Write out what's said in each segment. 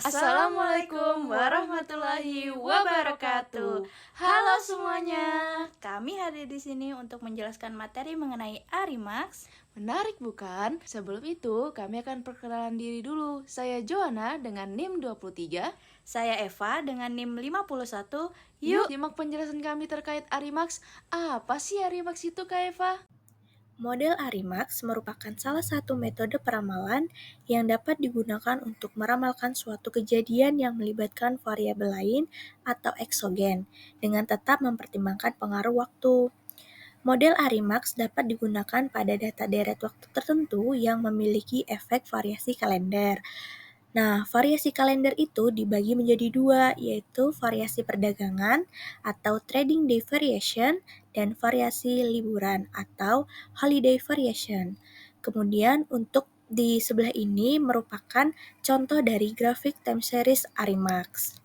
Assalamualaikum warahmatullahi wabarakatuh. Halo semuanya. Kami hadir di sini untuk menjelaskan materi mengenai Arimax. Menarik bukan? Sebelum itu, kami akan perkenalan diri dulu. Saya Joanna dengan NIM 23. Saya Eva dengan NIM 51. Yuk, simak penjelasan kami terkait Arimax. Apa sih Arimax itu, Kak Eva? Model Arimax merupakan salah satu metode peramalan yang dapat digunakan untuk meramalkan suatu kejadian yang melibatkan variabel lain atau eksogen dengan tetap mempertimbangkan pengaruh waktu. Model Arimax dapat digunakan pada data deret waktu tertentu yang memiliki efek variasi kalender. Nah, variasi kalender itu dibagi menjadi dua, yaitu variasi perdagangan atau trading day variation dan variasi liburan atau holiday variation. Kemudian untuk di sebelah ini merupakan contoh dari grafik time series Arimax.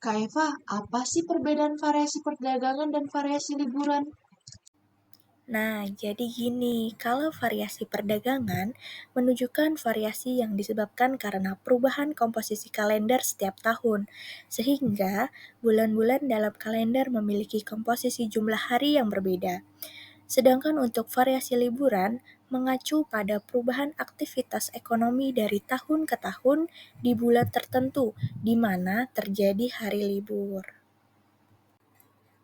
Kak Eva, apa sih perbedaan variasi perdagangan dan variasi liburan? Nah, jadi gini, kalau variasi perdagangan menunjukkan variasi yang disebabkan karena perubahan komposisi kalender setiap tahun, sehingga bulan-bulan dalam kalender memiliki komposisi jumlah hari yang berbeda. Sedangkan untuk variasi liburan mengacu pada perubahan aktivitas ekonomi dari tahun ke tahun di bulan tertentu, di mana terjadi hari libur.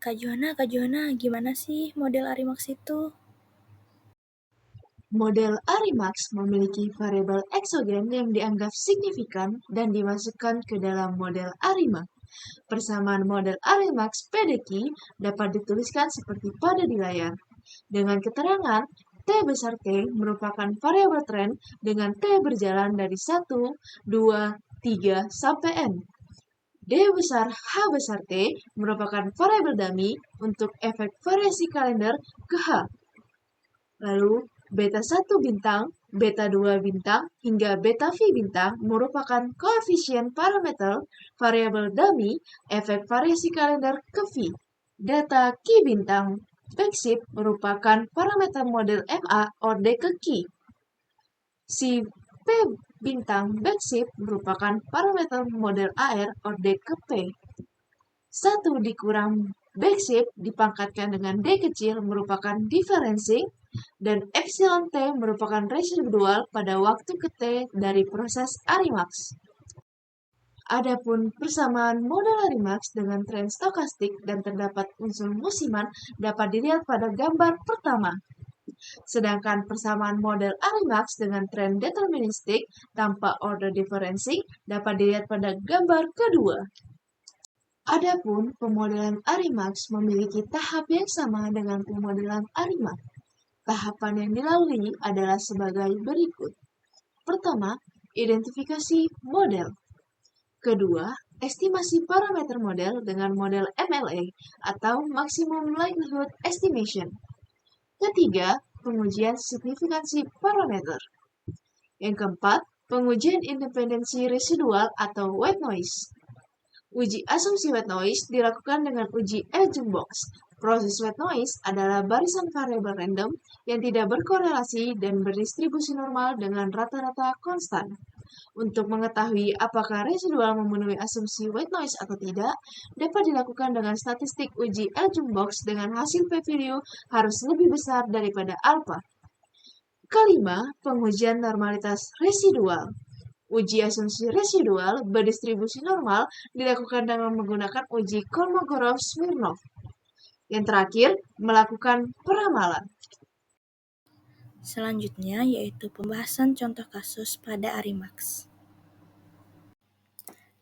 Kak Joana, gimana sih model Arimax itu? Model Arimax memiliki variabel eksogen yang dianggap signifikan dan dimasukkan ke dalam model Arimax. Persamaan model Arimax PDQ dapat dituliskan seperti pada di layar. Dengan keterangan, T besar T merupakan variabel tren dengan T berjalan dari 1, 2, 3, sampai N. D besar H besar T merupakan variabel dummy untuk efek variasi kalender ke H. Lalu, beta 1 bintang, beta 2 bintang, hingga beta V bintang merupakan koefisien parameter variabel dummy efek variasi kalender ke V. Data Q bintang backship merupakan parameter model MA orde ke Q. Si P bintang backship merupakan parameter model AR orde ke P. 1 dikurang backship dipangkatkan dengan D kecil merupakan differencing dan epsilon T merupakan residual pada waktu ke T dari proses Arimax. Adapun persamaan model Arimax dengan tren stokastik dan terdapat unsur musiman dapat dilihat pada gambar pertama. Sedangkan persamaan model Arimax dengan tren deterministik tanpa order differencing dapat dilihat pada gambar kedua. Adapun pemodelan Arimax memiliki tahap yang sama dengan pemodelan Arimax. Tahapan yang dilalui adalah sebagai berikut. Pertama, identifikasi model. Kedua, estimasi parameter model dengan model MLA atau Maximum Likelihood Estimation. Ketiga, pengujian signifikansi parameter. Yang keempat, pengujian independensi residual atau white noise. Uji asumsi white noise dilakukan dengan uji Elgin box. Proses white noise adalah barisan variabel random yang tidak berkorelasi dan berdistribusi normal dengan rata-rata konstan. Untuk mengetahui apakah residual memenuhi asumsi white noise atau tidak, dapat dilakukan dengan statistik uji Elgin box dengan hasil p-value harus lebih besar daripada alpha. Kelima, pengujian normalitas residual. Uji asumsi residual berdistribusi normal dilakukan dengan menggunakan uji Kolmogorov-Smirnov. Yang terakhir, melakukan peramalan. Selanjutnya yaitu pembahasan contoh kasus pada Arimax.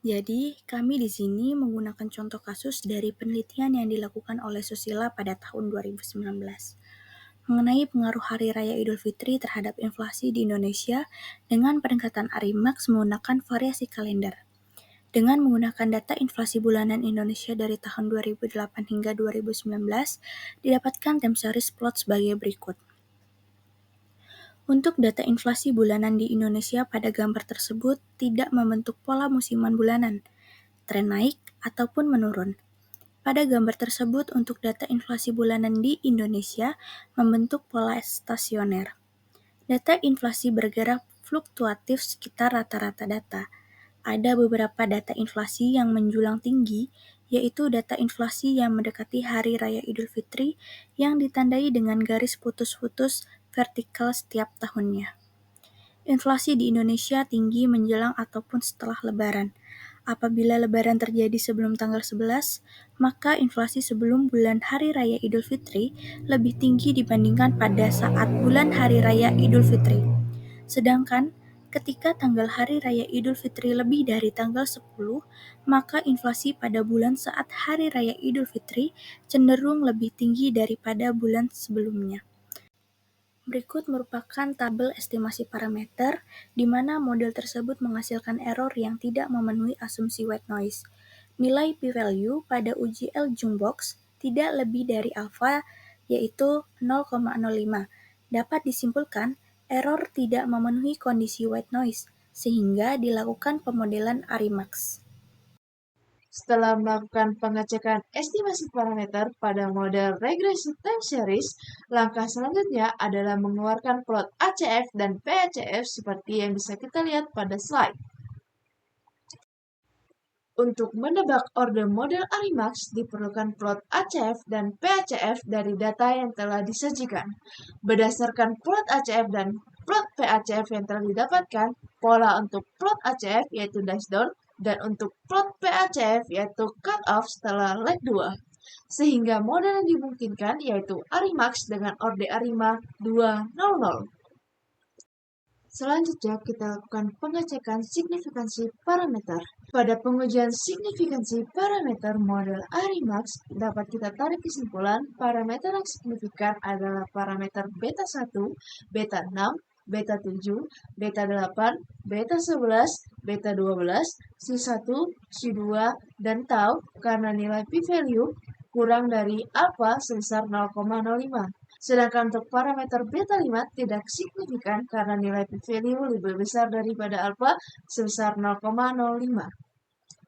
Jadi, kami di sini menggunakan contoh kasus dari penelitian yang dilakukan oleh Susila pada tahun 2019 mengenai pengaruh Hari Raya Idul Fitri terhadap inflasi di Indonesia dengan pendekatan Arimax menggunakan variasi kalender. Dengan menggunakan data inflasi bulanan Indonesia dari tahun 2008 hingga 2019, didapatkan time series plot sebagai berikut. Untuk data inflasi bulanan di Indonesia pada gambar tersebut tidak membentuk pola musiman bulanan, tren naik ataupun menurun. Pada gambar tersebut untuk data inflasi bulanan di Indonesia membentuk pola stasioner. Data inflasi bergerak fluktuatif sekitar rata-rata data. Ada beberapa data inflasi yang menjulang tinggi, yaitu data inflasi yang mendekati Hari Raya Idul Fitri yang ditandai dengan garis putus-putus vertikal setiap tahunnya. Inflasi di Indonesia tinggi menjelang ataupun setelah Lebaran. Apabila Lebaran terjadi sebelum tanggal 11, maka inflasi sebelum bulan Hari Raya Idul Fitri lebih tinggi dibandingkan pada saat bulan Hari Raya Idul Fitri. Sedangkan ketika tanggal Hari Raya Idul Fitri lebih dari tanggal 10, maka inflasi pada bulan saat Hari Raya Idul Fitri cenderung lebih tinggi daripada bulan sebelumnya. Berikut merupakan tabel estimasi parameter, di mana model tersebut menghasilkan error yang tidak memenuhi asumsi white noise. Nilai p-value pada uji L-Jungbox tidak lebih dari alfa, yaitu 0,05. Dapat disimpulkan, error tidak memenuhi kondisi white noise, sehingga dilakukan pemodelan Arimax. Setelah melakukan pengecekan estimasi parameter pada model regresi time series, langkah selanjutnya adalah mengeluarkan plot ACF dan PACF seperti yang bisa kita lihat pada slide. Untuk menebak order model Arimax, diperlukan plot ACF dan PACF dari data yang telah disajikan. Berdasarkan plot ACF dan plot PACF yang telah didapatkan, pola untuk plot ACF yaitu dash down, dan untuk plot PACF yaitu cut off setelah leg 2. Sehingga model yang dimungkinkan yaitu Arimax dengan order Arima 200. Selanjutnya, kita lakukan pengecekan signifikansi parameter. Pada pengujian signifikansi parameter model Arimax, dapat kita tarik kesimpulan parameter yang signifikan adalah parameter beta 1, beta 6, beta 7, beta 8, beta 11, beta 12, C1, C2, dan tau karena nilai p-value kurang dari alfa sebesar 0,05. Sedangkan untuk parameter beta 5 tidak signifikan karena nilai p-value lebih besar daripada alfa sebesar 0,05.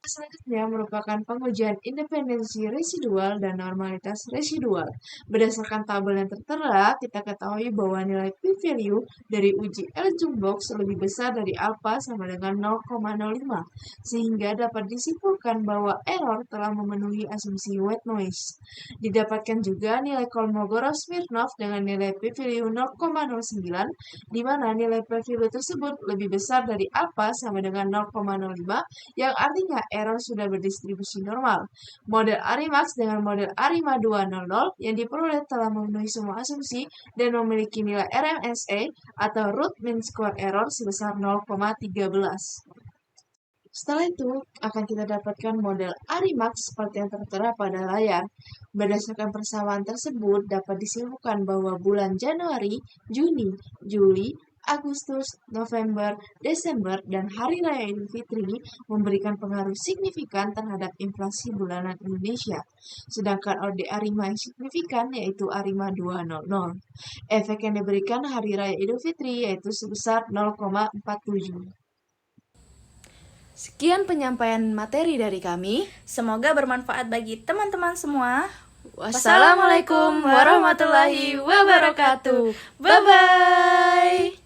Selanjutnya merupakan pengujian independensi residual dan normalitas residual. Berdasarkan tabel yang tertera, kita ketahui bahwa nilai p-value dari uji L-Jungbox lebih besar dari alfa sama dengan 0,05, sehingga dapat disimpulkan bahwa error telah memenuhi asumsi white noise. Didapatkan juga nilai Kolmogorov-Smirnov dengan nilai p-value 0,09, di mana nilai p-value tersebut lebih besar dari alfa sama dengan 0,05, yang artinya error sudah berdistribusi normal. Model Arimax dengan model Arima 200 yang diperoleh telah memenuhi semua asumsi dan memiliki nilai RMSE atau root mean square error sebesar 0,13. Setelah itu, akan kita dapatkan model Arimax seperti yang tertera pada layar. Berdasarkan persamaan tersebut, dapat disimpulkan bahwa bulan Januari, Juni, Juli, Agustus, November, Desember, dan Hari Raya Idul Fitri memberikan pengaruh signifikan terhadap inflasi bulanan Indonesia. Sedangkan order Arima yang signifikan yaitu Arima 200. Efek yang diberikan Hari Raya Idul Fitri yaitu sebesar 0,47. Sekian penyampaian materi dari kami. Semoga bermanfaat bagi teman-teman semua. Wassalamualaikum warahmatullahi wabarakatuh. Bye-bye.